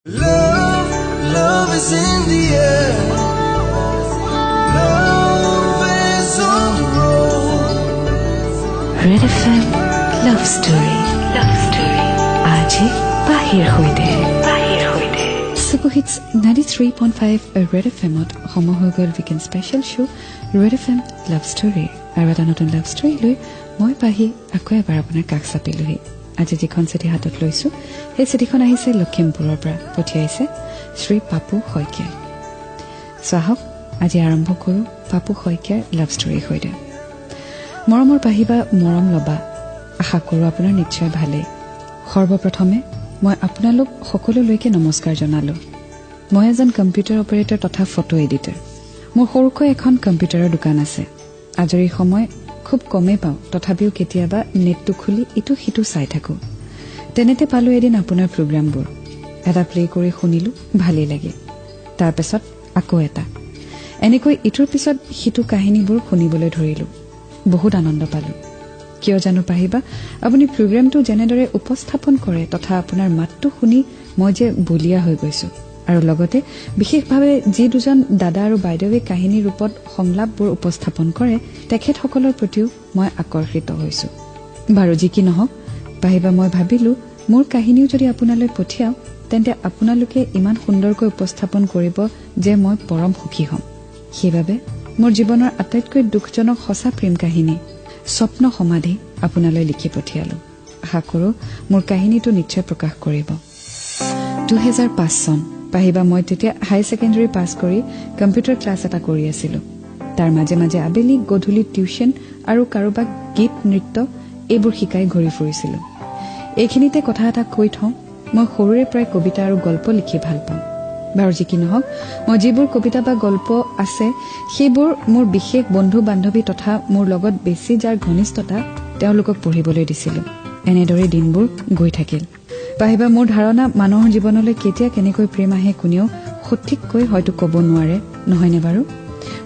Love, love is in the air. Love is on the road. Red FM Love Story. Love Story. Aji Bahir hoide. Bahir hoide. Super Hits 93.5 Red FM-ত সময় হৈ গ'ল weekend special show' red FM love story আৰু এটা নতুন love story লৈ মই পাহি আকৌ এবাৰ আপোনাৰ কাষ চাপিলোহি। আজি যিখন চিঠি হাতত লৈছোঁ সেই চিঠিখন আহিছে লখিমপুৰৰ পৰা, পঠিয়াইছে শ্ৰী পাপু শইকীয়াই। চাহক আজি আৰম্ভ কৰোঁ পাপু শইকীয়াৰ লাভ ষ্টৰীৰ সৈতে। মৰমৰ পাহিবা, মৰম ল'বা, আশা কৰোঁ আপোনাৰ নিশ্চয় ভালেই। সৰ্বপ্ৰথমে মই আপোনালোক সকলোলৈকে নমস্কাৰ জনালোঁ। মই এজন কম্পিউটাৰ অপাৰেটৰ তথা ফটো এডিটৰ। মোৰ সৰুকৈ এখন কম্পিউটাৰৰ দোকান আছে। আজৰি সময় খুব কমেই পাওঁ, তথাপিও কেতিয়াবা নেটটো খুলি ইটো সিটো চাই থাকোঁ। তেনেতে পালোঁ এদিন আপোনাৰ প্ৰগ্ৰামবোৰ। এটা প্লে কৰি শুনিলোঁ, ভালেই লাগে। তাৰপিছত আকৌ এটা, এনেকৈ ইটোৰ পিছত সিটো কাহিনীবোৰ শুনিবলৈ ধৰিলোঁ। বহুত আনন্দ পালোঁ। কিয় জানো পাহিবা, আপুনি প্ৰগ্ৰামটো যেনেদৰে উপস্থাপন কৰে তথা আপোনাৰ মাতটো শুনি মই যে বলিয়া হৈ গৈছোঁ। আৰু লগতে বিশেষভাৱে যি দুজন দাদা আৰু বাইদেৱে কাহিনীৰ ৰূপত সংলাপবোৰ উপস্থাপন কৰে তেখেতসকলৰ প্ৰতিও মই আকৰ্ষিত হৈছোঁ। বাৰু যি কি নহওক পাহিবা, মই ভাবিলোঁ মোৰ কাহিনীও যদি আপোনালৈ পঠিয়াওঁ তেন্তে আপোনালোকে ইমান সুন্দৰকৈ উপস্থাপন কৰিব যে মই পৰম সুখী হ'ম। সেইবাবে মোৰ জীৱনৰ আটাইতকৈ দুখজনক সঁচা প্ৰেম কাহিনী স্বপ্ন সমাধি আপোনালৈ লিখি পঠিয়ালোঁ। আশা কৰোঁ মোৰ কাহিনীটো নিশ্চয় প্ৰকাশ কৰিব। 2005 চন পাহিবা, মই তেতিয়া হাই ছেকেণ্ডেৰী পাছ কৰি কম্পিউটাৰ ক্লাছ এটা কৰি আছিলোঁ। তাৰ মাজে মাজে আবেলি গধূলি টিউশ্যন আৰু কাৰোবাক গীত নৃত্য এইবোৰ শিকাই ঘূৰি ফুৰিছিলোঁ। এইখিনিতে কথা এটা কৈ থওঁ, মই সৰুৰে প্ৰায় কবিতা আৰু গল্প লিখি ভাল পাওঁ। বাৰু যি কি নহওক, মই যিবোৰ কবিতা বা গল্প আছে সেইবোৰ মোৰ বিশেষ বন্ধু বান্ধৱী তথা মোৰ লগত বেছি যাৰ ঘনিষ্ঠতা তেওঁলোকক পঢ়িবলৈ দিছিলোঁ। এনেদৰে দিনবোৰ গৈ থাকিল। পাহিবা, মোৰ ধাৰণা মানুহৰ জীৱনলৈ কেতিয়া কেনেকৈ প্ৰেম আহে কোনেও সঠিককৈ হয়তো ক'ব নোৱাৰে, নহয়নে বাৰু?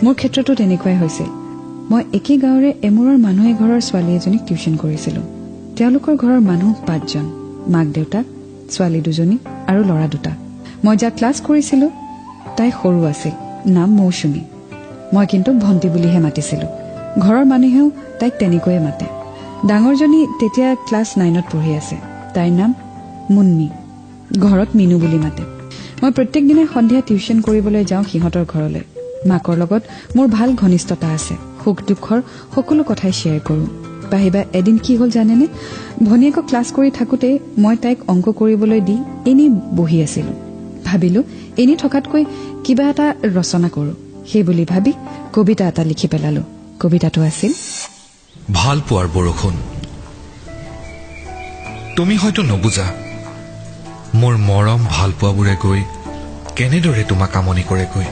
মোৰ ক্ষেত্ৰতো তেনেকুৱাই হৈছিল। মই একে গাঁৱৰে এমূৰৰ মানুহ এঘৰৰ ছোৱালী এজনীক টিউশ্যন কৰিছিলোঁ। তেওঁলোকৰ ঘৰৰ মানুহ 5 জন, মাক দেউতাক, ছোৱালী 2জনী আৰু ল'ৰা 2টা। মই যাক ক্লাছ কৰিছিলোঁ তাই সৰু আছিল, নাম মৌচুমী। মই কিন্তু ভণ্টি বুলিহে মাতিছিলোঁ। ঘৰৰ মানুহেও তাইক তেনেকৈয়ে মাতে। ডাঙৰজনী তেতিয়া ক্লাছ 9ত পঢ়ি আছে, তাইৰ নাম মুন্নি, ঘৰত মিনু বুলি মাতে। মই প্ৰত্যেক দিনাই সন্ধিয়া টিউশ্যন কৰিবলৈ যাওঁ সিহঁতৰ ঘৰলৈ। মাকৰ লগত মোৰ ভাল ঘনিষ্ঠতা আছে, সুখ দুখৰ সকলো কথাই শ্বেয়াৰ কৰোঁ। পাহিবা, এদিন কি হ'ল জানেনে? ভনীয়েকক ক্লাছ কৰি থাকোঁতেই মই তাইক অংক কৰিবলৈ দি এনেই বহি আছিলোঁ। ভাবিলোঁ এনেই থকাতকৈ কিবা এটা ৰচনা কৰোঁ। সেই বুলি ভাবি কবিতা এটা লিখি পেলালোঁ। কবিতাটো আছিল, ভাল পোৱাৰ বৰষুণ। তুমি হয়তো নবুজা মোৰ মৰম ভাল পোৱাবোৰে গৈ কেনেদৰে তোমাক আমনি কৰেগৈ।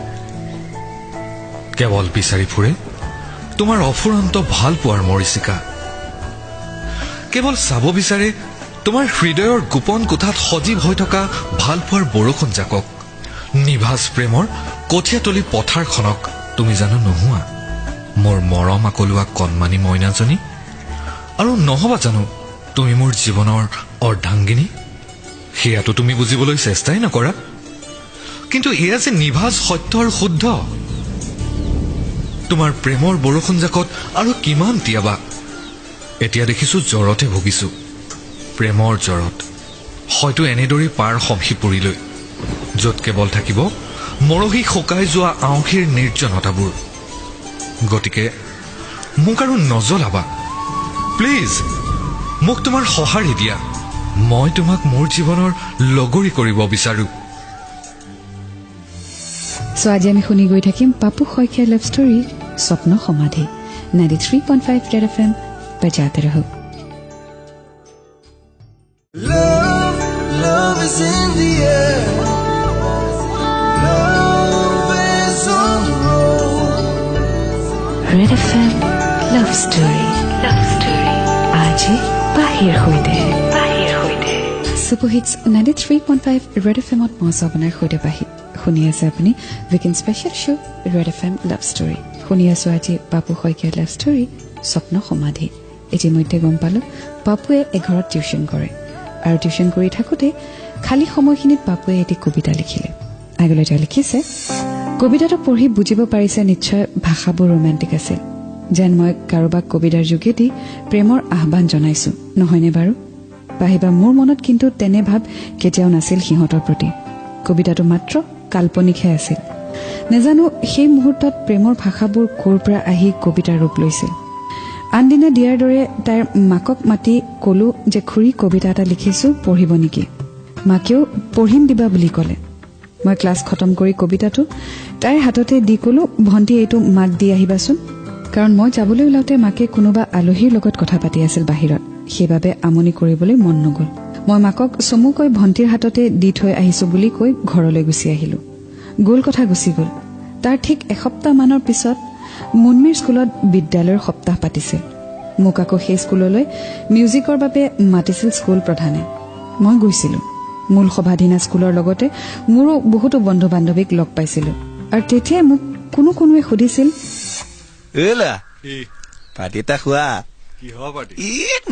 কেৱল বিচাৰি ফুৰে তোমাৰ অফুৰন্ত ভাল পোৱাৰ মৰিচিকা। কেৱল চাব বিচাৰে তোমাৰ হৃদয়ৰ গোপন কোঠাত সজীৱ হৈ থকা ভাল পোৱাৰ বৰষুণ জাকক, নিভাজ প্ৰেমৰ কঠীয়াতলী পথাৰখনক তুমি জানো নোহোৱা মোৰ মৰম আকলোৱা কণমানি মইনাজনী। আৰু নহবা জানো তুমি মোৰ জীৱনৰ অৰ্ধাংগিনী? সেয়াতো তুমি বুজিবলৈ চেষ্টাই নকৰা। কিন্তু এয়া যে নিভাজ সত্য আৰু শুদ্ধ। তোমাৰ প্ৰেমৰ বৰষুণ জাকত আৰু কিমান তিয়াবা। এতিয়া দেখিছো জ্বৰতে ভুগিছো, প্ৰেমৰ জ্বৰত। হয়তো এনেদৰেই পাৰ সমহি পৰিলৈ, য'ত কেৱল থাকিব মৰহি শুকাই যোৱা আঁউসীৰ নিৰ্জনতাবোৰ। গতিকে মোক আৰু নজ্বলাবা প্লিজ, মোক তোমাৰ সঁহাৰি দিয়া। মই তোমাক মোৰ জীৱনৰ লগৰী কৰিব বিচাৰো। আজি আমি শুনি গৈ থাকিম পাপু শইকীয়াৰ লাভ ষ্টৰী স্বপ্ন সমাধি। 93.5 ৰেড FM বজাতে ৰহো। Love, love is in the air. Love is on the road. Red FM love story. Love story আজি বাহিৰ হৈতে। বাহিৰ হৈতে ছুপাৰ হিটছ 93.5 ৰেড FM-ত মই আপোনাৰ সৈতে পাহি শুনি আছে আপুনি weekend special show' red FM লাভ ষ্টৰী। শুনি আছোঁ আজি পাপু শইকীয়াৰ লাভ ষ্টৰী স্বপ্ন সমাধি। ইতিমধ্যে গম পালোঁ পাপুৱে এঘৰত টিউশ্যন কৰে আৰু টিউশ্যন কৰি থাকোঁতে খালি সময়খিনিত পাপুৱে এটি কবিতা লিখিলে আগলৈ তেওঁ লিখিছে কবিতাটো পঢ়ি বুজিব পাৰিছে নিশ্চয় ভাষাবোৰ ৰোমান্টিক আছিল যেন মই কাৰোবাক কবিতাৰ যোগেদি প্ৰেমৰ আহ্বান জনাইছো নহয়নে বাৰু পাহিবা মোৰ মনত কিন্তু তেনে ভাৱ কেতিয়াও নাছিল সিহঁতৰ প্ৰতি কবিতাটো মাত্ৰ কাল্পনিকহে আছিল নেজানো সেই মুহূৰ্তত প্ৰেমৰ ভাষাবোৰ ক'ৰ পৰা আহি কবিতাৰ ৰূপ লৈছিল আনদিনা দিয়াৰ দৰে তাইৰ মাকক মাতি কলো যে খুৰী কবিতা এটা লিখিছো পঢ়িব নেকি মাকেও পঢ়িম দিবা বুলি ক'লে মই ক্লাছ খতম কৰি কবিতাটো তাইৰ হাততে দি কলো ভণ্টি এইটো মাক দি আহিবাচোন কাৰণ মই যাবলৈ ওলাওঁতে মাকে কোনোবা আলহীৰ লগত কথা পাতি আছিল বাহিৰত সেইবাবে আমনি কৰিবলৈ মন নগল মই মাকক চমুকৈ ভণ্টিৰ হাততে দি থৈ আহিছো বুলি কৈ ঘৰলৈ গুচি আহিলো গোল কথা গুচি গল তাৰ ঠিক এসপ্তাহ মানৰ পিছত মুনমিৰ স্কুলত বিদ্যালয়ৰ সপ্তাহ পাতিছিল মোক আকৌ সেই স্কুললৈ মিউজিকৰ বাবে মাতিছিল স্কুল প্ৰধানে মই গৈছিলো মূল সভাধিনা স্কুলৰ লগতে মোৰো বহুতো বন্ধু বান্ধৱীক লগ পাইছিলো আৰু তেতিয়াই মোক কোনোৱে সুধিছিল এলা পাতিটা খোৱা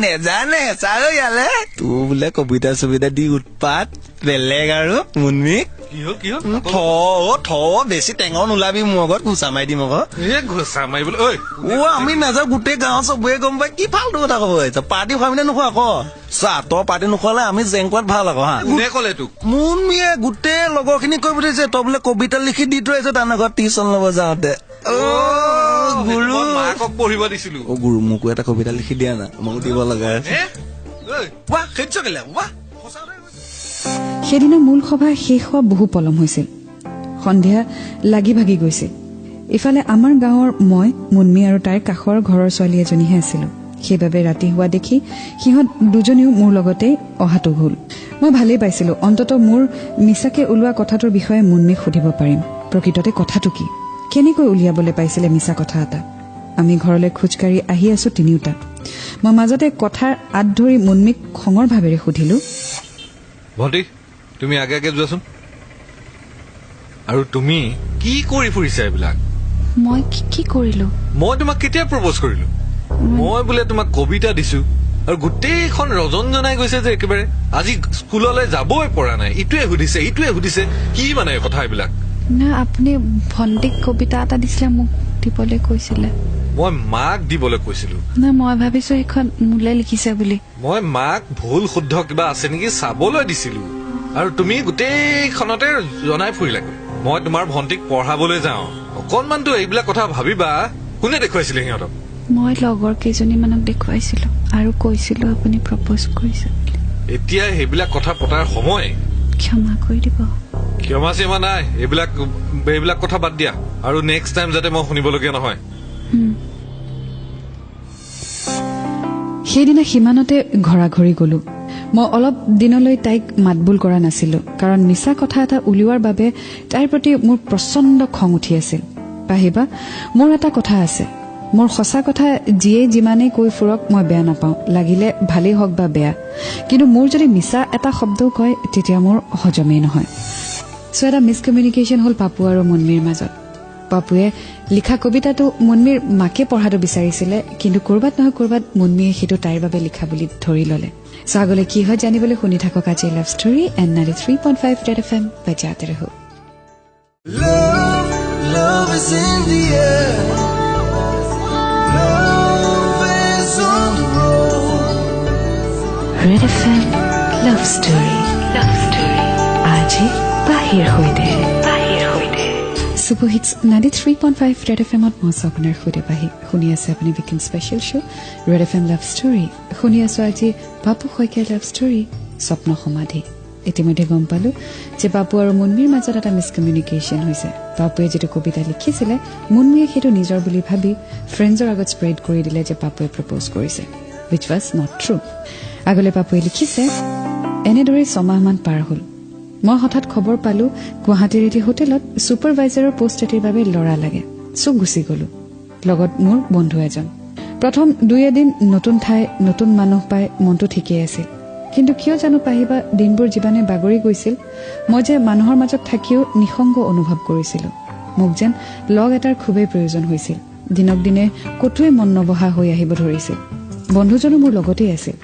নেজানে চাৰ ইয়ালে তোৰ বোলে কবিতা চবিতা দি উৎপাত বেলেগ আৰু মুনমি বেছি টেঙৰ নোলাবি মোৰ আগত ঘোচা মাৰি দিম আকৌ আমি নাযাওঁ গোটেই গাঁৱৰ চবৰে গম পাই কি ফাল্টু কথা কব পাৰ্টি খুৱাবি নে নোখোৱা আকৌ চা তই পাৰ্টি নোখোৱালে আমি জেংকোৱাত ভাল আকৌ হা মুনমিয়ে গোটেই লগৰ খিনি কৈ পঠিয়াইছে তই বোলে কবিতা লিখি দি থৈ আহিছ তাৰ ঘৰত টিউচন ল'ব যাওঁতে পঢ়িব দিছিলো গুৰু মোকো এটা কবিতা লিখি দিয়া না মোক দিব লগা সেইদিনা মূল সভা শেষ হোৱা বহু পলম হৈছিল সন্ধিয়া লাগি ভাগি গৈছিল ইফালে আমাৰ গাঁৱৰ মই মুনমি আৰু তাইৰ কাষৰ ঘৰৰ ছোৱালী এজনীহে আছিলো সেইবাবে ৰাতি হোৱা দেখি সিহঁত দুজনীও মোৰ লগতে অহাটো হ'ল মই ভালেই পাইছিলো অন্তত মোৰ মিছাকে ওলোৱা কথাটোৰ বিষয়ে মুনমিক সুধিব পাৰিম প্ৰকৃততে কথাটো কি কেনেকৈ উলিয়াবলৈ পাইছিলে মিছা কথা এটা আমি ঘৰলৈ খোজকাঢ়ি আহি আছো তিনিওটা মই মাজতে কথাৰ আঁত ধৰি মুনমিক খঙৰ ভাৱেৰে সুধিলো ভণ্টি তুমি আগে আগে যোৱাচোন আৰু তুমি কি কৰি ফুৰিছা এইবিলাক মই কি কৰিলো মই তোমাক কেতিয়া প্ৰপ'জ কৰিলো মই বোলে তোমাক কবিতা দিছো আৰু গোটেইখন ৰজনজনাই গৈছে যে একেবাৰে আজি স্কুললৈ যাবই পৰা নাই ইটোৱে সুধিছে কি মানে কথা এইবিলাক না আপুনি ভণ্টিক কবিতা এটা দিছিলে মোক দিবলৈ কৈছিলে মই মাক দিবলৈ কৈছিলো না মই ভাবিছো এইখন মোলে লিখিছে বুলি মই মাক ভুল শুদ্ধ কিবা আছে নেকি চাবলৈ দিছিলো আৰু তুমি গোটেইখনতে জনাই ফুৰিলাগৈ মই তোমাৰ ভণ্টিক পঢ়াবলৈ যাওঁ অকণমানতো এইবিলাক কথা ভাবিবা কোনে দেখুৱাইছিলে সিহঁতক মই লগৰ কেইজনীমানক দেখুৱাইছিলো আৰু কৈছিলো আপুনি প্ৰপ'জ কৰিছে এতিয়া সেইবিলাক কথা পতাৰ সময় ক্ষমা কৰি দিব ক্ষমা চিমা নাই এইবিলাক কথা বাদ দিয়া আৰু নেক্সট টাইম যাতে মই শুনিবলগীয়া নহয় সেইদিনা সিমানতে ঘৰাঘৰি গলো মই অলপ দিনলৈ তাইক মাতবোল কৰা নাছিলো কাৰণ মিছা কথা এটা উলিওৱাৰ বাবে তাইৰ প্ৰতি মোৰ প্ৰচণ্ড খং উঠি আছিল পাহিবা মোৰ এটা কথা আছে মোৰ সঁচা কথা যিয়ে যিমানেই কৈ ফুৰক মই বেয়া নাপাওঁ লাগিলে ভালেই হওক বা বেয়া কিন্তু মোৰ যদি মিছা এটা শব্দও কয় তেতিয়া মোৰ হজমেই নহয় চ' এটা মিছকমিউনিকেশ্যন হ'ল পাপু আৰু মুনমিৰ মাজত পাপুৱে লিখা কবিতাটো মুনমিৰ মাকে পঢ়াটো বিচাৰিছিলে কিন্তু ক'ৰবাত নহয় ক'ৰবাত মুনমিয়ে সেইটো তাইৰ বাবে লিখা বুলি ধৰি ল'লে চ' আগলৈ কি হয় জানিবলৈ শুনি থাকক আজি love story and 93.5 red FM বজাতে ৰহো Love is in the air. Love is on the road. Red FM love story আজি বাহিৰ হৈ দে Super Hits 93.5 Red FM at মই আপোনাৰ সৈতে শুনি আছে আপুনি weekend special show' red FM লাভ ষ্টৰী শুনি আছো আজি পাপু শইকীয়াৰ লাভ ষ্টৰী স্বপ্ন সমাধি ইতিমধ্যে গম পালো যে পাপু আৰু মুনমিৰ মাজত এটা মিছকমিউনিকেশ্যন হৈছে পাপুৱে যিটো কবিতা লিখিছিলে মুনমিয়ে সেইটো নিজৰ বুলি ভাবি ফ্ৰেণ্ডছৰ আগত স্প্ৰেড কৰি দিলে যে পাপুৱে প্ৰপ'জ কৰিছে which was not true আগলৈ পাপুৱে লিখিছে এনেদৰে 6 মাহমান পাৰ হ'ল মই হঠাৎ খবৰ পালো গুৱাহাটীৰ এটি হোটেলত ছুপাৰভাইজাৰৰ পোষ্ট এটিৰ বাবে ল'ৰা লাগে চব গুচি গলো লগত মোৰ বন্ধু এজন প্ৰথম 2 এদিন নতুন ঠাই নতুন মানুহ পাই মনটো ঠিকেই আছিল কিন্তু কিয় জানো পাহিবা দিনবোৰ জীৱানে বাগৰি গৈছিল মই যে মানুহৰ মাজত থাকিও নিসংগ অনুভৱ কৰিছিলো মোক যেন লগ এটাৰ খুবেই প্ৰয়োজন হৈছিল দিনক দিনে কতোৱে মন নবহা হৈ আহিব ধৰিছিল বন্ধুজনো মোৰ লগতেই আছিল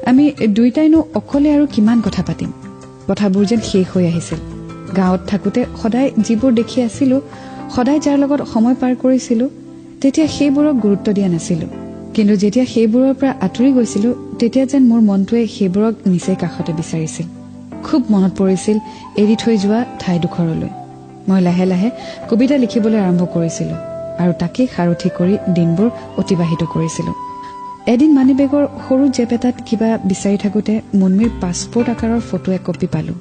আমি দুইটাইনো অকলে আৰু কিমান কথা পাতিম কথাবোৰ যেন শেষ হৈ আহিছিল গাঁৱত থাকোঁতে সদায় যিবোৰ দেখি আছিলোঁ সদায় যাৰ লগত সময় পাৰ কৰিছিলোঁ তেতিয়া সেইবোৰক গুৰুত্ব দিয়া নাছিলোঁ কিন্তু যেতিয়া সেইবোৰৰ পৰা আঁতৰি গৈছিলোঁ তেতিয়া যেন মোৰ মনটোৱে সেইবোৰক নিচেই কাষতে বিচাৰিছিল খুব মনত পৰিছিল এৰি থৈ যোৱা ঠাইডোখৰলৈ মই লাহে লাহে কবিতা লিখিবলৈ আৰম্ভ কৰিছিলোঁ আৰু তাকেই সাৰথি কৰি দিনবোৰ অতিবাহিত কৰিছিলোঁ এদিন মানিবেগৰ সৰু জেপ এটাত কিবা বিচাৰি থাকোঁতে মুন্মীৰ পাছপোৰ্ট আকাৰৰ ফটো একপি পালোঁ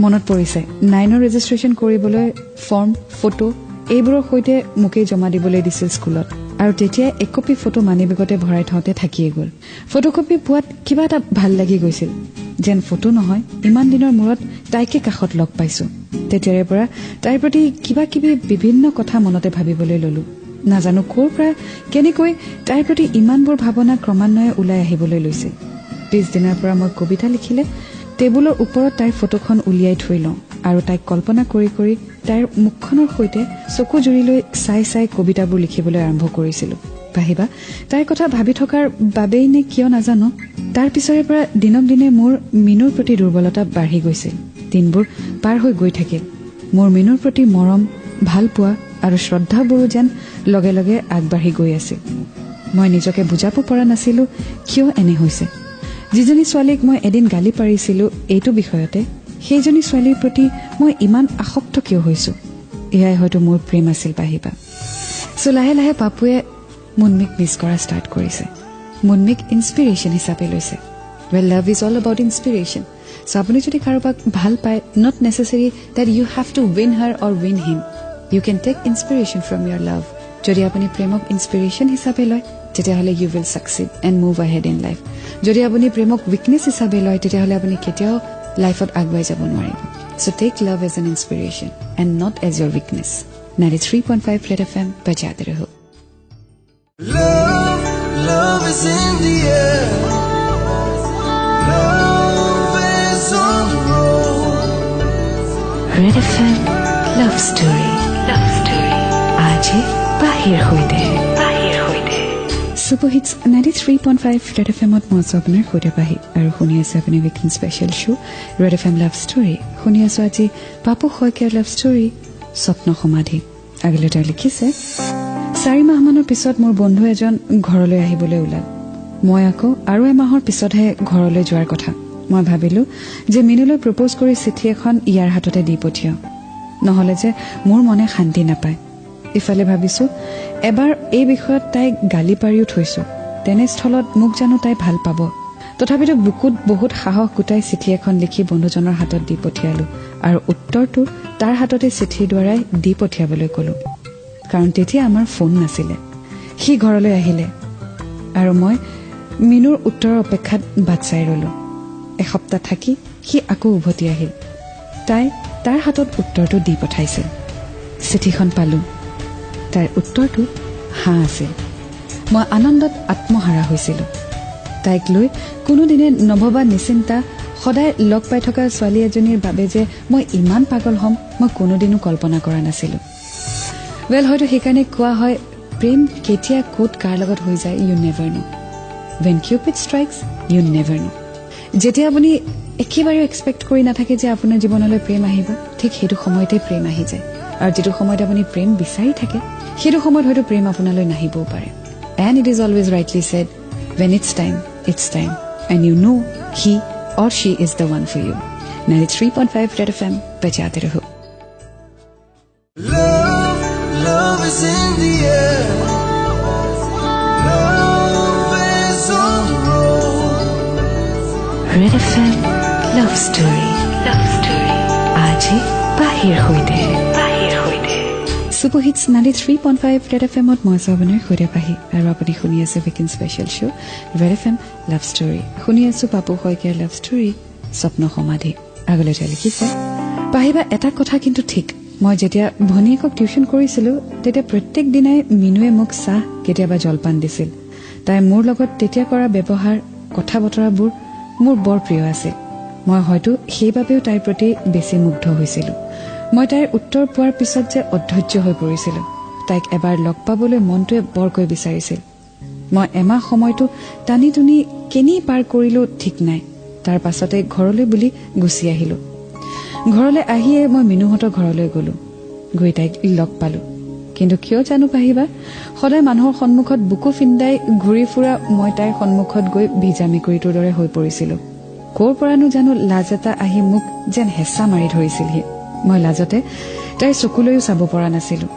মনত পৰিছে 9ৰ ৰেজিষ্ট্ৰেশ্যন কৰিবলৈ ফৰ্ম ফটো এইবোৰৰ সৈতে মোকেই জমা দিবলৈ দিছিল স্কুলত আৰু তেতিয়া একপি ফটো মানিবেগতে ভৰাই থওঁতে থাকিয়ে গ'ল ফটোকপি পোৱাত কিবা এটা ভাল লাগি গৈছিল যেন ফটো নহয় ইমান দিনৰ মূৰত তাইকে কাষত লগ পাইছোঁ তেতিয়াৰে পৰা তাইৰ প্ৰতি কিবা কিবি বিভিন্ন কথা মনতে ভাবিবলৈ ললোঁ নাজানো ক'ৰ পৰা কেনেকৈ তাইৰ প্ৰতি ইমানবোৰ ভাৱনা ক্ৰমান্বয়ে ওলাই আহিবলৈ লৈছে পিছদিনাৰ পৰা মই কবিতা লিখিলে টেবুলৰ ওপৰত তাইৰ ফটোখন উলিয়াই থৈ লওঁ আৰু তাইক কল্পনা কৰি কৰি তাইৰ মুখখনৰ সৈতে চকু জুৰিলৈ চাই চাই কবিতাবোৰ লিখিবলৈ আৰম্ভ কৰিছিলোঁ ভাবিবা তাইৰ কথা ভাবি থকাৰ বাবেই নে কিয় নাজানো তাৰ পিছৰে পৰা দিনক দিনে মোৰ মিনুৰ প্ৰতি দুৰ্বলতা বাঢ়ি গৈছিল দিনবোৰ পাৰ হৈ গৈ থাকিল মোৰ মিনুৰ প্ৰতি মৰম ভাল পোৱা আৰু শ্ৰদ্ধাবোৰো যেন লগে লগে আগবাঢ়ি গৈ আছিল মই নিজকে বুজাব পৰা নাছিলোঁ কিয় এনে হৈছে যিজনী ছোৱালীক মই এদিন গালি পাৰিছিলোঁ এইটো বিষয়তে সেইজনী ছোৱালীৰ প্ৰতি মই ইমান আসক্ত কিয় হৈছোঁ এয়াই হয়তো মোৰ প্ৰেম আছিল পাহিবা লাহে লাহে পাপুৱে মুন্মীক মিছ কৰা ষ্টাৰ্ট কৰিছে মুন্মীক ইনস্পিৰেশ্যন হিচাপে লৈছে well love is all about inspiration আপুনি যদি কাৰোবাক ভাল পায় not necessary that you have to win her or win him you can take inspiration from your love যদি আপুনি প্ৰেমক ইনস্পিৰেশ্যন হিচাপে লয় তেতিয়াহ'লে you will succeed and move ahead in life যদি আপুনি প্ৰেমক উইকনেছ হিচাপে লয় তেতিয়াহ'লে আপুনি কেতিয়াও লাইফত আগুৱাই যাব নোৱাৰিব so' take love as an inspiration and not as your weakness 93.5 Red FM बजाते रहो Love, love is in the air. Love is on the road. Red FM Love Story आज बाहिर होइदे सुपर हिट्स 93.5 Red FM ত মই আপোনাৰ সৈতে পাহি আৰু শুনি আছে আপুনি weekend special show' Red FM love লাভ ষ্টৰী শুনি আছোঁ আজি পাপু শইকীয়াৰ লাভ ষ্টৰী স্বপ্ন সমাধি আগলৈ তেওঁ লিখিছে 4 মাহমানৰ পিছত মোৰ বন্ধু এজন ঘৰলৈ আহিবলৈ ওলাল মই আকৌ আৰু এমাহৰ পিছতহে ঘৰলৈ যোৱাৰ কথা মই ভাবিলোঁ যে মিনুলৈ প্ৰপ'জ কৰি চিঠি এখন ইয়াৰ হাততে দি পঠিয়াওঁ নহ'লে যে মোৰ মনে শান্তি নাপায় ইফালে ভাবিছোঁ এবাৰ এই বিষয়ত তাইক গালি পাৰিও থৈছোঁ তেনেস্থলত মোক জানো তাই ভাল পাব তথাপিতো বুকুত বহুত সাহস গোটাই চিঠি এখন লিখি বন্ধুজনৰ হাতত দি পঠিয়ালোঁ আৰু উত্তৰটো তাৰ হাততে চিঠিৰ দ্বাৰাই দি পঠিয়াবলৈ ক'লোঁ কাৰণ তেতিয়া আমাৰ ফোন নাছিলে সি ঘৰলৈ আহিলে আৰু মই মিনুৰ উত্তৰৰ অপেক্ষাত বাট চাই ৰ'লোঁ এসপ্তাহ থাকি সি আকৌ উভতি আহিল তাই তাৰ হাতত উত্তৰটো দি পঠাইছিল চিঠিখন পালোঁ তাইৰ উত্তৰটো হাঁ আছিল মই আনন্দত আত্মহাৰা হৈছিলোঁ তাইক লৈ কোনোদিনে নভবা নিচিন্তা সদায় লগ পাই থকা ছোৱালী এজনীৰ বাবে যে মই ইমান পাগল হ'ম মই কোনোদিনো কল্পনা কৰা নাছিলোঁ ৱেল হয়তো সেইকাৰণে কোৱা হয় প্ৰেম কেতিয়া ক'ত কাৰ লগত হৈ যায় you never know' when Cupid strikes you never know' যেতিয়া আপুনি একেবাৰে এক্সপেক্ট কৰি নাথাকে যে আপোনাৰ জীৱনলৈ প্ৰেম আহিব ঠিক সেইটো সময়তে প্ৰেম আহি যায় আৰু যিটো সময়ত আপুনি প্ৰেম বিচাৰি থাকে সেইটো সময়ত হয়তো প্ৰেম আপোনালৈ নাহিবও পাৰে and it is always rightly said when it's time and you know' he or she is the one for you 93.5 Red FM बजाते रहो Love is in the air. Love is on the road. Red FM Love Story आज बाहिर होइदे super hits 93.5 Red FM ত মই আপোনাৰ সৈতে পাহি আৰু আপুনি শুনি আছে weekend special show' Red FM love লাভ ষ্টৰী শুনি আছোঁ পাপু শইকীয়াৰ লাভ ষ্টৰী স্বপ্ন সমাধি আগলৈ তেওঁ লিখিছে পাহিবা এটা কথা কিন্তু ঠিক মই যেতিয়া ভনীয়েকক টিউশ্যন কৰিছিলোঁ তেতিয়া প্ৰত্যেক দিনাই মিনুৱে মোক চাহ কেতিয়াবা জলপান দিছিল তাই মোৰ লগত তেতিয়া কৰা ব্যৱহাৰ কথা বতৰাবোৰ মোৰ বৰ প্ৰিয় আছিল মই হয়তো সেইবাবেও তাইৰ প্ৰতি বেছি মুগ্ধ হৈছিলোঁ মই তাইৰ উত্তৰ পোৱাৰ পিছত যে অধৈৰ্য হৈ পৰিছিলোঁ তাইক এবাৰ লগ পাবলৈ মনটোৱে বৰকৈ বিচাৰিছিল মই এমাহ সময়টো টানি টুনি কেনি পাৰ কৰিলোঁ ঠিক নাই তাৰ পাছতে ঘৰলৈ বুলি গুচি আহিলো ঘৰলৈ আহিয়ে মই মিনুহঁতৰ ঘৰলৈ গলো গৈ তাইক লগ পালো কিন্তু কিয় জানো পাহিবা সদায় মানুহৰ সন্মুখত বুকু ফিন্দাই ঘূৰি ফুৰা মই তাইৰ সন্মুখত গৈ ভিজা মেকুৰীটোৰ দৰে হৈ পৰিছিলো ক'ৰ পৰানো জানো লাজ এটা আহি মোক যেন হেঁচা মাৰি ধৰিছিলহি মই লাজতে তাইৰ চকুলৈও চাব পৰা নাছিলো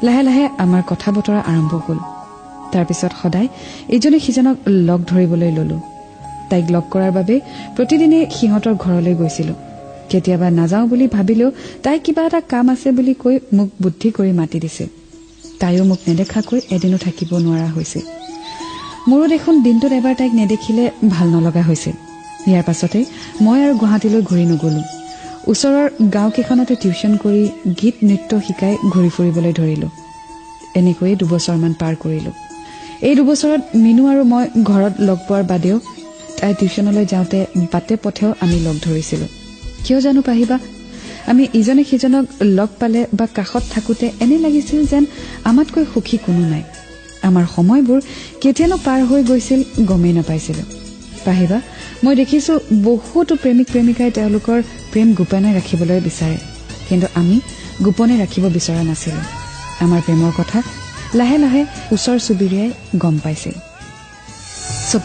লাহে লাহে আমাৰ কথা বতৰা আৰম্ভ হ'ল তাৰপিছত সদায় ইজনে সিজনক লগ ধৰিবলৈ ললো তাইক লগ কৰাৰ বাবে প্ৰতিদিনে সিহঁতৰ ঘৰলৈ গৈছিলো কেতিয়াবা নাযাওঁ বুলি ভাবিলেও তাই কিবা এটা কাম আছে বুলি কৈ মোক বুদ্ধি কৰি মাতি দিছিল তাইও মোক নেদেখাকৈ এদিনো থাকিব নোৱাৰা হৈছিল মোৰো দেখোন দিনটোত এবাৰ তাইক নেদেখিলে ভাল নলগা হৈছিল ইয়াৰ পাছতে মই আৰু গুৱাহাটীলৈ ঘূৰি নগলো ওচৰৰ গাঁওকেইখনতে টিউচন কৰি গীত নৃত্য শিকাই ঘূৰি ফুৰিবলৈ ধৰিলো এনেকৈয়ে 2 বছৰমান পাৰ কৰিলো এই 2 বছৰত মিনু আৰু মই ঘৰত লগ পোৱাৰ বাদেও তাই টিউচনলৈ যাওঁতে বাটে পথেও আমি লগ ধৰিছিলো কিয় জানো পাহিবা আমি ইজনে সিজনক লগ পালে বা কাষত থাকোঁতে এনে লাগিছিল যেন আমাতকৈ সুখী কোনো নাই আমাৰ সময়বোৰ কেতিয়ানো পাৰ হৈ গৈছিল গমেই নাপাইছিলো পাহিবা মই দেখিছো বহুতো প্ৰেমিক প্ৰেমিকাই তেওঁলোকৰ প্ৰেম গোপনে ৰাখিবলৈ বিচাৰে কিন্তু আমি গোপনে ৰাখিব বিচৰা নাছিলো আমাৰ প্ৰেমৰ কথা লাহে লাহে ওচৰ চুবুৰীয়াই গম পাইছিল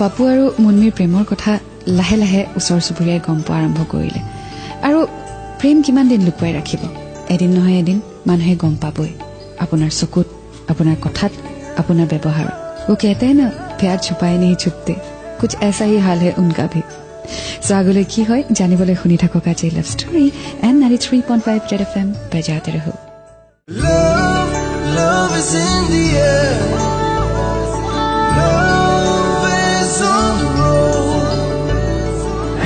পাপু আৰু মুন্মিৰ প্ৰেমৰ কথা লাহে লাহে ওচৰ চুবুৰীয়াই গম পোৱা আৰম্ভ কৰিলে আৰু প্ৰেম কিমান দিন লুকুৱাই ৰাখিব এদিন নহয় এদিন মানুহে গম পাবই আপোনাৰ চকুত আপোনাৰ কথাত আপোনাৰ ব্যৱহাৰ वो कहते हैं ना प्यार छुपाए नहीं छुपते कुछ ऐसा ही हाल है उनका भी আগলৈ কি হয় জানিবলৈ শুনি থাকক আজি love story and 93.5 red FM বজাতে ৰহো Love, love is in the air. Love is on the road.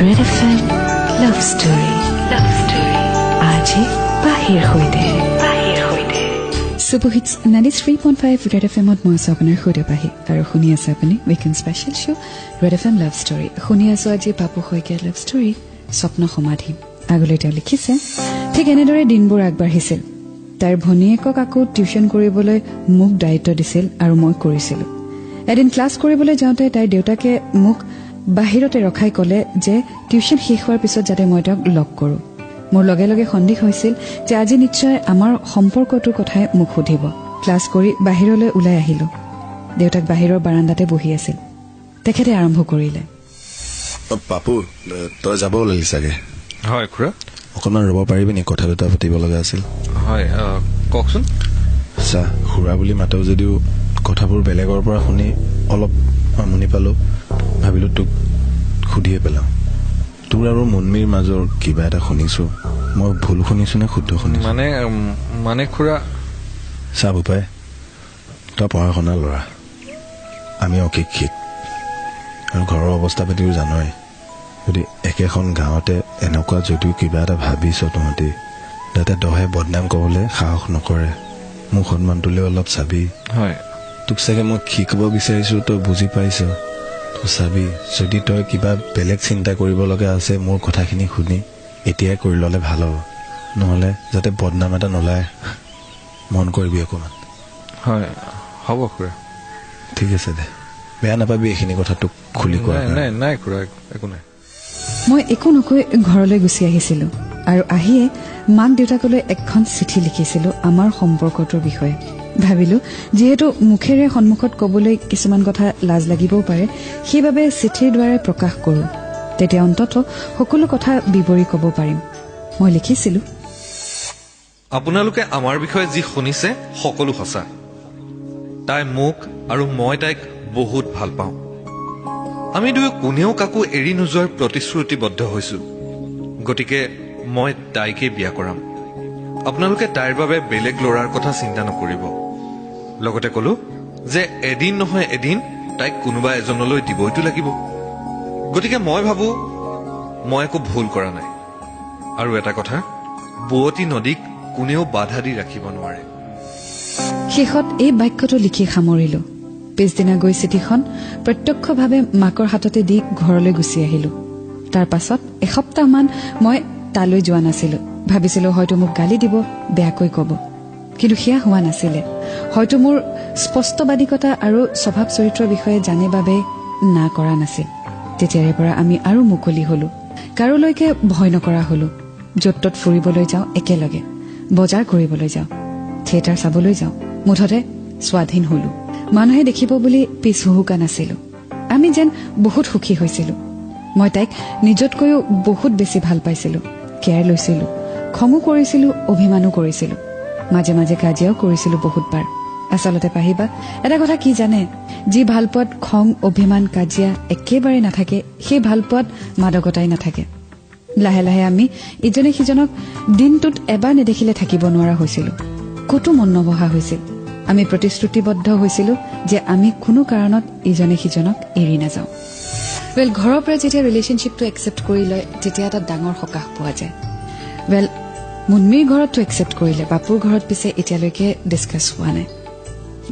Red FM love story আজি বাহিৰ হৈতে Super Hits 93.5 ৰেড এফএমত মই আছো আপোনাৰ সৈতে পাহি আৰু শুনি আছে আপুনি weekend special show' red FM লাভ ষ্টৰী শুনি আছো আজি পাপু শইকীয়াৰ লাভ ষ্টৰী স্বপ্ন সমাধি আগলৈ তেওঁ লিখিছে ঠিক এনেদৰে দিনবোৰ আগবাঢ়িছিল তাইৰ ভনীয়েকক আকৌ টিউচন কৰিবলৈ মোক দায়িত্ব দিছিল আৰু মই কৰিছিলো এদিন ক্লাছ কৰিবলৈ যাওঁতে তাইৰ দেউতাকে মোক বাহিৰতে ৰখাই ক'লে যে টিউচন শেষ হোৱাৰ পিছত যাতে মই তেওঁক লগ কৰোঁ মোৰ লগে লগে সন্দেহ হৈছিল যে আজি নিশ্চয় আমাৰ সম্পৰ্কটোৰ কথাই মোক সুধিব ক্লাছ কৰি বাহিৰলৈ ওলাই আহিলো দেউতাক বাহিৰৰ বাৰাণ্ডাতে বহি আছিল তেখেতে আৰম্ভ কৰিলে পাপু তই যাব ওলালি চাগে হয় খুৰা অকণমান ৰ'ব পাৰিবি নি কথা দুটা পাতিব লগা আছিল হয় কওকচোন চা খুৰা বুলি মাতও যদিও কথাবোৰ বেলেগৰ পৰা শুনি অলপ আমনি পালো ভাবিলো তোক সুধিয়ে পেলাওঁ তোৰ আৰু মুন্মিৰ মাজৰ কিবা এটা শুনিছো মই ভুল শুনিছো নে শুদ্ধ শুনিছো মানে খুৰা চা বোপাই তই পঢ়া শুনা ল'ৰা আমি অশিক্ষিত আৰু ঘৰৰ অৱস্থা পাতিও জানই যদি একেখন গাঁৱতে এনেকুৱা যদিও কিবা এটা ভাবিছ তহঁতি যাতে দহে বদনাম ক'বলৈ সাহস নকৰে মোক সন্মানটোলৈ অলপ চাবি হয় তোক চাগে মই কি ক'ব বিচাৰিছো তই বুজি পাইছ তই চাবি যদি তই কিবা বেলেগ চিন্তা কৰিব লগা আছে মোৰ কথাখিনি শুনি এতিয়াই কৰি ল'লে ভাল হ'ব নহ'লে যাতে বদনাম এটা নোলায় মন কৰিবি অকণমান হয় হ'ব খুৰা ঠিক আছে দে বেয়া নাপাবি এইখিনি কথা তোক খুলি কোৱা নাই খুৰা একো নাই মই একো নকৈ ঘৰলৈ গুচি আহিছিলো আৰু আহিয়ে মাক দেউতাকলৈ এখন চিঠি লিখিছিলো আমাৰ সম্পৰ্কটোৰ বিষয়ে ভাবিলো যিহেতু মুখেৰে সন্মুখত ক'বলৈ কিছুমান কথা লাজ লাগিবও পাৰে সেইবাবে চিঠিৰ দ্বাৰা প্ৰকাশ কৰোঁ তেতিয়া অন্তত সকলো কথা বিৱৰি ক'ব পাৰিম মই লিখিছিলো আপোনালোকে আমাৰ বিষয়ে যি শুনিছে সকলো সঁচা তাই মোক আৰু মই তাইক বহুত ভাল পাওঁ আমি দুয়ো কোনেও কাকো এৰি নোযোৱাৰ প্ৰতিশ্ৰুতিবদ্ধ হৈছো গতিকে মই তাইকে বিয়া কৰাম আপোনালোকে তাইৰ বাবে বেলেগ ল'ৰাৰ কথা চিন্তা নকৰিব লগতে ক'লো যে এদিন নহয় এদিন তাইক কোনোবা এজনলৈ দিবইতো লাগিব গতিকে মই ভাবো মই একো ভুল কৰা নাই আৰু এটা কথা বুৱতী নদীক কোনেও বাধা দি ৰাখিব নোৱাৰে শেষত এই বাক্যটো লিখি সামৰিলো পিছদিনা গৈ চিঠিখন প্ৰত্যক্ষভাৱে মাকৰ হাততে দি ঘৰলৈ গুচি আহিলো তাৰ পাছত এসপ্তাহমান মই তালৈ যোৱা নাছিলো ভাবিছিলো হয়তো মোক গালি দিব বেয়াকৈ ক'ব কিন্তু সেয়া হোৱা নাছিলে হয়তো মোৰ স্পষ্টবাদিকতা আৰু স্বভাৱ চৰিত্ৰৰ বিষয়ে জানে বাবে না কৰা নাছিল তেতিয়াৰে পৰা আমি আৰু মুকলি হলো কাৰোলৈকে ভয় নকৰা হলো য'ত ত'ত ফুৰিবলৈ যাওঁ একেলগে বজাৰ কৰিবলৈ যাওঁ থিয়েটাৰ চাবলৈ যাওঁ মুঠতে স্বাধীন হলো মানুহে দেখিব বুলি পিছ হুহুকা নাছিলো আমি যেন বহুত সুখী হৈছিলো মই তাইক নিজতকৈও বহুত বেছি ভাল পাইছিলো কেয়াৰ লৈছিলো খঙো কৰিছিলো অভিমানো কৰিছিলো মাজে মাজে কাজিয়াও কৰিছিলো বহুতবাৰ আচলতে পাহিবা এটা কথা কি জানে যি ভাল পোৱাত খং অভিমান কাজিয়া একেবাৰে নাথাকে সেই ভাল পোৱাত মাদকতাই নাথাকে লাহে লাহে আমি ইজনে সিজনক দিনটোত এবাৰ নেদেখিলে থাকিব নোৱাৰা হৈছিলো কতো মন নবহা হৈছিল আমি প্ৰতিশ্ৰুতিবদ্ধ হৈছিলো যে আমি কোনো কাৰণত ইজনে সিজনক এৰি নাযাওঁ ৱেল ঘৰৰ পৰা যেতিয়া ৰিলেশ্যনশ্বিপটো একচেপ্ট কৰি লয় তেতিয়া এটা ডাঙৰ সকাহ পোৱা যায় ৱেল মুন্মীৰ ঘৰততো একচেপ্ট কৰিলে বাপুৰ ঘৰত পিছে এতিয়ালৈকে ডিছকাছ হোৱা নাই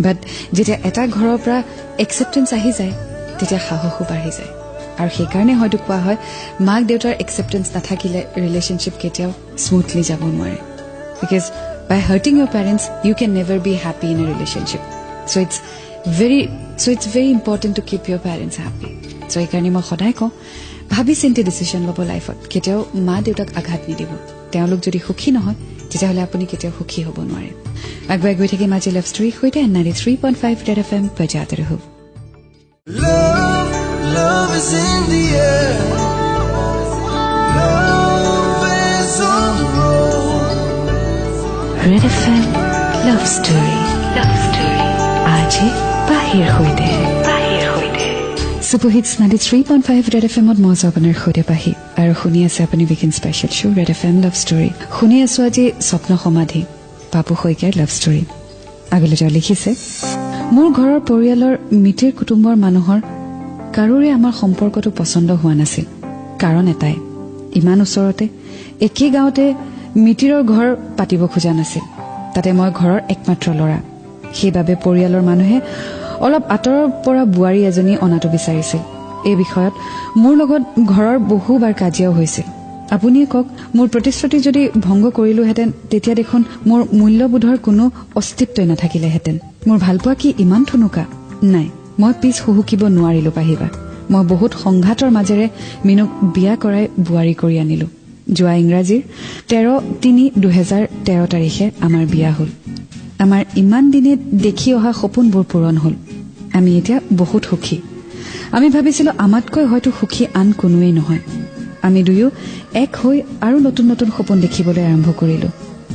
বাট যেতিয়া এটা ঘৰৰ পৰা একচেপ্টেঞ্চ আহি যায় তেতিয়া সাহসো বাঢ়ি যায় আৰু সেইকাৰণে হয়তো কোৱা হয় মাক দেউতাৰ একচেপ্টেঞ্চ নাথাকিলে ৰিলেশ্যনশ্বিপ কেতিয়াও স্মুথলি যাব নোৱাৰে because by hurting your parents you can never be happy in a relationship so it's very important to keep your parents happy so এইকাৰণে মই সদায় কওঁ ভাবি চিন্তি ডিচিশ্যন ল'ব লাইফত কেতিয়াও মা দেউতাক আঘাত নিদিব তেওঁলোক যদি সুখী নহয় তেতিয়াহ'লে আপুনি কেতিয়াও সুখী হ'ব নোৱাৰে আগুৱাই গৈ থাকিম আজি লাভ ষ্টৰীৰ সৈতে 93.5 ৰেড FM বজাতে ৰহো Love is in the air. Love is on the road. Red FM love story আজি বাহিৰ সৈতে সুপাৰহিটছ 93.5 ৰেড এফএমত মই আপোনাৰ সৈতে পাহি আৰু শুনি আছে আপুনি weekend special show' red FM লাভ ষ্টৰী শুনি আছো আজি স্বপ্ন সমাধি পাপু শইকীয়াৰ লাভ ষ্টৰী আগলৈ তেওঁ লিখিছে মোৰ ঘৰৰ পৰিয়ালৰ মিতিৰ কুটুম্বৰ মানুহৰ কাৰোৰে আমাৰ সম্পৰ্কটো পচন্দ হোৱা নাছিল কাৰণ এটাই ইমান ওচৰতে একে গাঁৱতে মিতিৰৰ ঘৰ পাতিব খোজা নাছিল তাতে মই ঘৰৰ একমাত্ৰ ল'ৰা সেইবাবে পৰিয়ালৰ মানুহে অলপ আঁতৰৰ পৰা বোৱাৰী এজনী অনাটো বিচাৰিছিল এই বিষয়ত মোৰ লগত ঘৰৰ বহুবাৰ কাজিয়াও হৈছিল আপুনিয়ে কওক মোৰ প্ৰতিশ্ৰুতি যদি ভংগ কৰিলোহেঁতেন তেতিয়া দেখোন মোৰ মূল্যবোধৰ কোনো অস্তিত্বই নাথাকিলেহেঁতেন মোৰ ভালপোৱা কি ইমান ঠুনুকা নাই মই পিছ হুহুকিব নোৱাৰিলো পাহিবা মই বহুত সংঘাতৰ মাজেৰে মিনুক বিয়া কৰাই বোৱাৰী কৰি আনিলো যোৱা ইংৰাজীৰ 13/3/2013 তাৰিখে আমাৰ বিয়া হ'ল আমাৰ ইমান দিনে দেখি অহা সপোনবোৰ পূৰণ হ'ল আমি এতিয়া বহুত সুখী আমি ভাবিছিলো আমাতকৈ হয়তো সুখী আন কোনোৱেই নহয় আমি দুয়ো এক হৈ আৰু নতুন নতুন সপোন দেখিবলৈ আৰম্ভ কৰিলো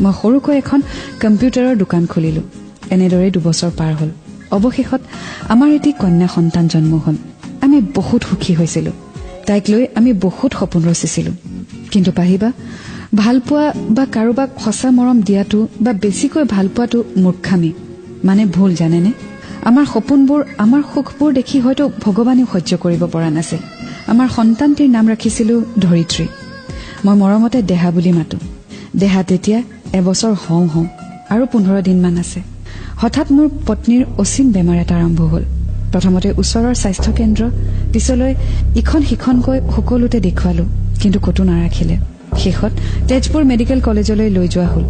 মই সৰুকৈ এখন কম্পিউটাৰৰ দোকান খুলিলো এনেদৰে 2 বছৰ পাৰ হ'ল অৱশেষত আমাৰ এটি কন্যা সন্তান জন্ম হ'ল আমি বহুত সুখী হৈছিলো তাইক লৈ আমি বহুত সপোন ৰচিছিলো কিন্তু পাহিবা ভালপোৱা বা কাৰোবাক সঁচা মৰম দিয়াটো বা বেছিকৈ ভালপোৱাটো মূৰ্খামি মানে ভুল জানেনে আমাৰ সপোনবোৰ আমাৰ সুখবোৰ দেখি হয়তো ভগৱানেও সহ্য কৰিব পৰা নাছিল আমাৰ সন্তানটিৰ নাম ৰাখিছিলো ধৰিত্ৰী মই মৰমতে দেহা বুলি মাতো দেহা তেতিয়া 1 বছৰ হওঁ আৰু 15 দিনমান আছে হঠাৎ মোৰ পত্নীৰ অসীম বেমাৰ এটা আৰম্ভ হ'ল প্ৰথমতে ওচৰৰ স্বাস্থ্য কেন্দ্ৰ পিছলৈ ইখন সিখনকৈ সকলোতে দেখুৱালো কিন্তু কতো নাৰাখিলে শেষত তেজপুৰ মেডিকেল কলেজলৈ লৈ যোৱা হ'ল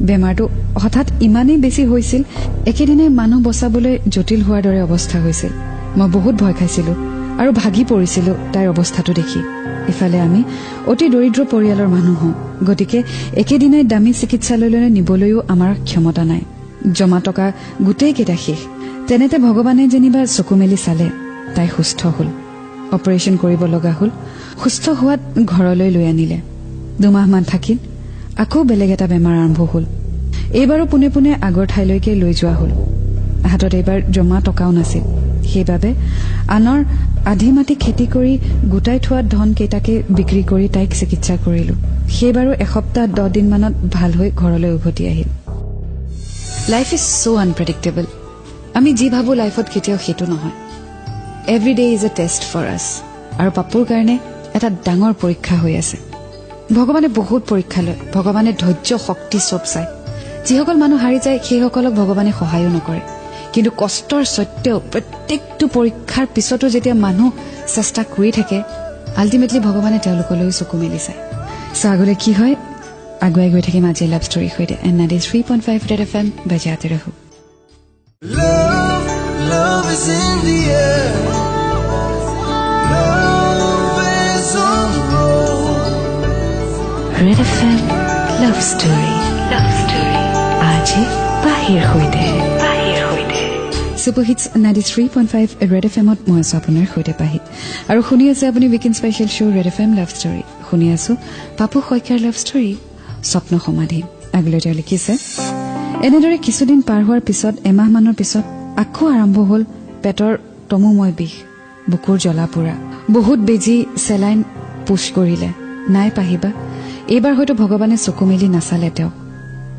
বেমাৰটো হঠাৎ ইমানেই বেছি হৈছিল একেদিনাই মানুহ বচাবলৈ জটিল হোৱাৰ দৰে অৱস্থা হৈছিল মই বহুত ভয় খাইছিলো আৰু ভাগি পৰিছিলো তাইৰ অৱস্থাটো দেখি ইফালে আমি অতি দৰিদ্ৰ পৰিয়ালৰ মানুহ হওঁ গতিকে একেদিনাই দামী চিকিৎসালয়লৈ নিবলৈও আমাৰ ক্ষমতা নাই জমা টকা গোটেই কেইটা শেষ তেনেতে ভগৱানে যেনিবা চকু মেলি চালে তাই সুস্থ হ'ল অপাৰেশ্যন কৰিব লগা হ'ল সুস্থ হোৱাত ঘৰলৈ লৈ আনিলে 2 মাহমান থাকিল আকৌ বেলেগ এটা বেমাৰ আৰম্ভ হ'ল এইবাৰো পোনে পোনে আগৰ ঠাইলৈকে লৈ যোৱা হ'ল হাতত এইবাৰ জমা টকাও নাছিল সেইবাবে আনৰ আধি মাটি খেতি কৰি গোটাই থোৱা ধন কেইটাকে বিক্ৰী কৰি তাইক চিকিৎসা কৰিলো সেইবাৰো এসপ্তাহ 10 দিনমানত ভাল হৈ ঘৰলৈ উভতি আহিল লাইফ ইজ সো আনপ্ৰেডিক্টেবল আমি যি ভাবো লাইফত কেতিয়াও সেইটো নহয় every day is a test for us আৰু পাপুৰ কাৰণে এটা ডাঙৰ পৰীক্ষা হৈ আছে ভগৱানে বহুত পৰীক্ষা লয় ভগৱানে ধৈৰ্য শক্তি চব চায় যিসকল মানুহ হাৰি যায় সেইসকলক ভগৱানে সহায়ো নকৰে কিন্তু কষ্টৰ সত্ত্বেও প্ৰত্যেকটো পৰীক্ষাৰ পিছতো যেতিয়া মানুহ চেষ্টা কৰি থাকে আল্টিমেটলি ভগৱানে তেওঁলোকলৈ চকু মেলি চায় আগলৈ কি হয় আগুৱাই গৈ থাকিম আজি লাভ ষ্টৰীৰ সৈতে 93.5 ৰেড FM বজাতে ৰহো Love is in the air. Love red FM love story আজি বাহিৰ সৈতে ছুপাৰহিটছ 93.5 ৰেড এফএমত মই আছো আপোনাৰ সৈতে পাহি আৰু শুনি আছে আপুনি weekend special show' red FM লাভ ষ্টৰী শুনি আছো পাপু শইকীয়াৰ লাভ ষ্টৰী স্বপ্ন সমাধি আগলৈ তেওঁ লিখিছে এনেদৰে কিছুদিন পাৰ হোৱাৰ পিছত এমাহমানৰ পিছত আকৌ আৰম্ভ হ'ল পেটৰ তমুময় বিষ বুকুৰ জ্বলা পোৰা বহুত বেজি চেলাইন পুছ কৰিলে নাই পাহিবা এইবাৰ হয়তো ভগৱানে চকু মেলি নাচালে তেওঁক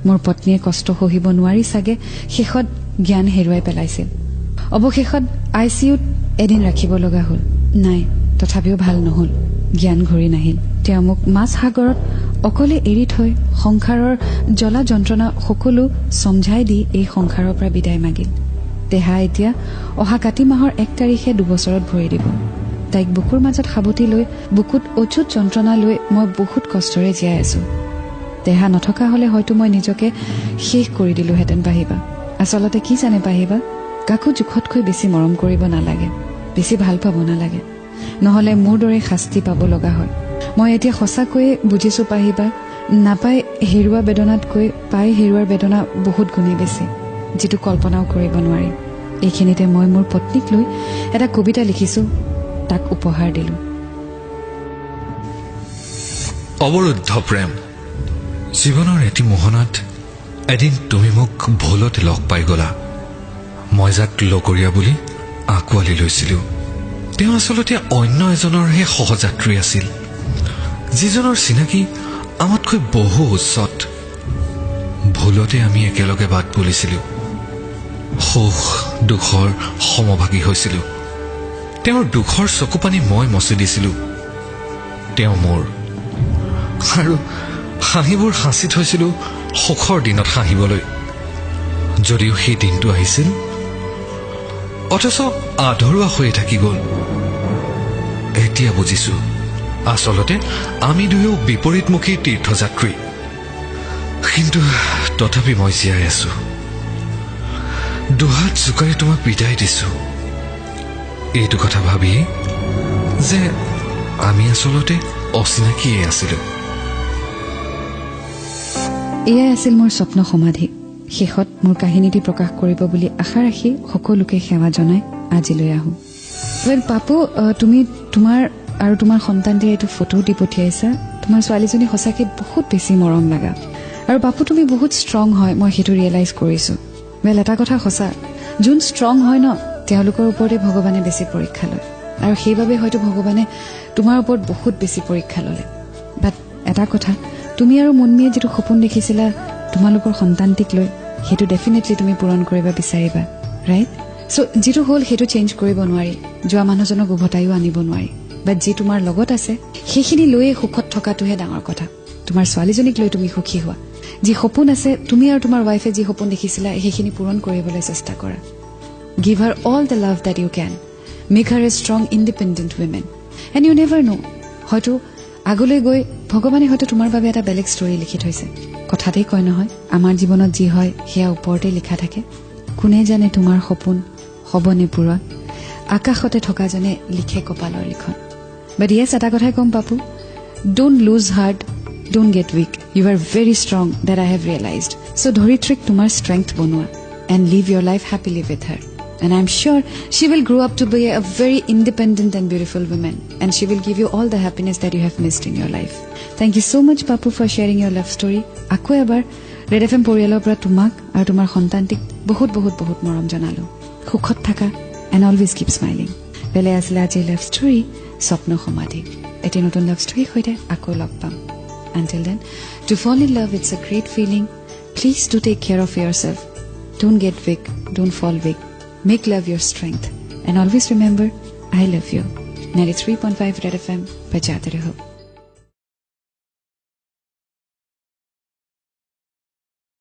মোৰ পত্নীয়ে কষ্ট সহিব নোৱাৰি চাগে শেষত জ্ঞান হেৰুৱাই পেলাইছিল অৱশেষত ICUত এদিন ৰাখিব লগা হ'ল নাই তথাপিও ভাল নহল জ্ঞান ঘূৰি নাহিল তেওঁ মোক মাছ সাগৰত অকলে এৰি থৈ সংসাৰৰ জ্বলা যন্ত্ৰণা সকলো সমঝাই দি এই সংসাৰৰ পৰা বিদায় মাগিল দেহা এতিয়া অহা কাতি মাহৰ 1 তাৰিখে 2 বছৰত ভৰি দিব তাইক বুকুৰ মাজত সাৱটি লৈ বুকুত অচুত যন্ত্ৰণা লৈ মই বহুত কষ্টৰে জীয়াই আছো দেহা নথকা হলে হয়তো মই নিজকে শেষ কৰি দিলোহেঁতেন পাহিবা আচলতে কি জানে পাহিবা কাকো জোখতকৈ বেছি মৰম কৰিব নালাগে বেছি ভাল পাব নালাগে নহলে মোৰ দৰে শাস্তি পাব লগা হয় মই এতিয়া সঁচাকৈয়ে বুজিছো পাহিবা নাপাই হেৰুৱা বেদনাতকৈ পাই হেৰুৱাৰ বেদনা বহুত গুণে বেছি যিটো কল্পনাও কৰিব নোৱাৰি এইখিনিতে মই মোৰ পত্নীক লৈ এটা কবিতা লিখিছো তাক উপহাৰ দিলো অৱৰুদ্ধ প্ৰেম জীৱনৰ এটি মোহনাত এদিন তুমি মোক ভুলতে লগ পাই গলা মই যাক লগৰীয়া বুলি আঁকোৱালি লৈছিলো তেওঁ আচলতে অন্য এজনৰহে সহযাত্ৰী আছিল যিজনৰ চিনাকি আমাতকৈ বহু উচ্চত ভুলতে আমি একেলগে বাট বুলিছিলো সুখ দুখৰ সমভাগী হৈছিলো তেওঁৰ দুখৰ চকুপানী মই মচি দিছিলো তেওঁ মোৰ আৰু হাঁহিবোৰ সাঁচি থৈছিলো সুখৰ দিনত হাঁহিবলৈ যদিও সেই দিনটো আহিছিল অথচ আধৰুৱা হৈয়ে থাকি গ'ল এতিয়া বুজিছো আচলতে আমি দুয়ো বিপৰীতমুখী তীৰ্থযাত্ৰী কিন্তু তথাপি মই জীয়াই আছো দুহাত জোকাৰি তোমাক বিদায় দিছো এইটো কথা ভাবি যে আমি আচলতে অচিনাকিয়ে আছিলো এয়াই আছিল মোৰ স্বপ্ন সমাধি শেষত মোৰ কাহিনীটি প্ৰকাশ কৰিব বুলি আশা ৰাখি সকলোকে সেৱা জনাই আজিলৈ আহো পাপু তুমি তোমাৰ আৰু তোমাৰ সন্তানটিৰ এইটো ফটো দি পঠিয়াইছা তোমাৰ ছোৱালীজনী সঁচাকৈ বহুত বেছি মৰম লগা আৰু পাপু তুমি বহুত ষ্ট্ৰং হয় মই সেইটো ৰিয়েলাইজ কৰিছো এটা কথা সঁচা যোন ষ্ট্ৰং হয় ন তেওঁলোকৰ ওপৰতে ভগৱানে বেছি পৰীক্ষা লয় আৰু সেইবাবে হয়তো ভগৱানে তোমাৰ ওপৰত বহুত বেছি পৰীক্ষা ললে বাট এটা কথা তুমি আৰু মুন্মীয়ে যিটো সপোন দেখিছিলা তোমালোকৰ সন্তানটিক লৈ সেইটো ডেফিনেটলি তুমি পূৰণ কৰিব বিচাৰিবা ৰাইট চ' যিটো হ'ল সেইটো চেঞ্জ কৰিব নোৱাৰি যোৱা মানুহজনক উভতাইও আনিব নোৱাৰি বাট যি তোমাৰ লগত আছে সেইখিনি লৈয়ে সুখত থকাটোহে ডাঙৰ কথা তোমাৰ ছোৱালীজনীক লৈ তুমি সুখী হোৱা যি সপোন আছে তুমি আৰু তোমাৰ ৱাইফে যি সপোন দেখিছিলা সেইখিনি পূৰণ কৰিবলৈ চেষ্টা কৰা give her all the love that you can make her a strong independent women and you never know হয়তো আগলৈ গৈ ভগৱানে হয়তো তোমাৰ বাবে এটা বেলেগ ষ্টৰী লিখি থৈছে কথাতেই কয় নহয় আমাৰ জীৱনত যি হয় সেয়া ওপৰতে লিখা থাকে কোনে জানে তোমাৰ সপোন হ'বনে পূৰণ আকাশতে থকাজনে লিখে কপালৰ লিখন বাট য়েছ এটা কথাই ক'ম Papu don't lose heart don't get weak you are very strong that I have realized so' ধৰিত্ৰীক তোমাৰ ষ্ট্ৰেংথ বনোৱা and live your life happily with her And I'm sure she will grow up to be a very independent and beautiful woman. And she will give you all the happiness that you have missed in your life. Thank you so much, Papu, for sharing your love story. Ako ebar Red FM পৰিয়ালৰ পৰা তোমাক আৰু তোমাৰ সন্তানটিক বহুত বহুত বহুত মৰম জনালো সুখত থাকা and always keep smiling. বেলে আসলে আজি লাভ ষ্টৰী স্বপ্ন সমাধি এটি নতুন লাভ ষ্টৰী সৈতে আকৌ লগ পাম Until then, to fall in love, it's a great feeling. Please do take care of yourself. Don't get weak. Don't fall weak. Make love your strength. And always remember, I love you. 93.5 Red FM, bajate raho.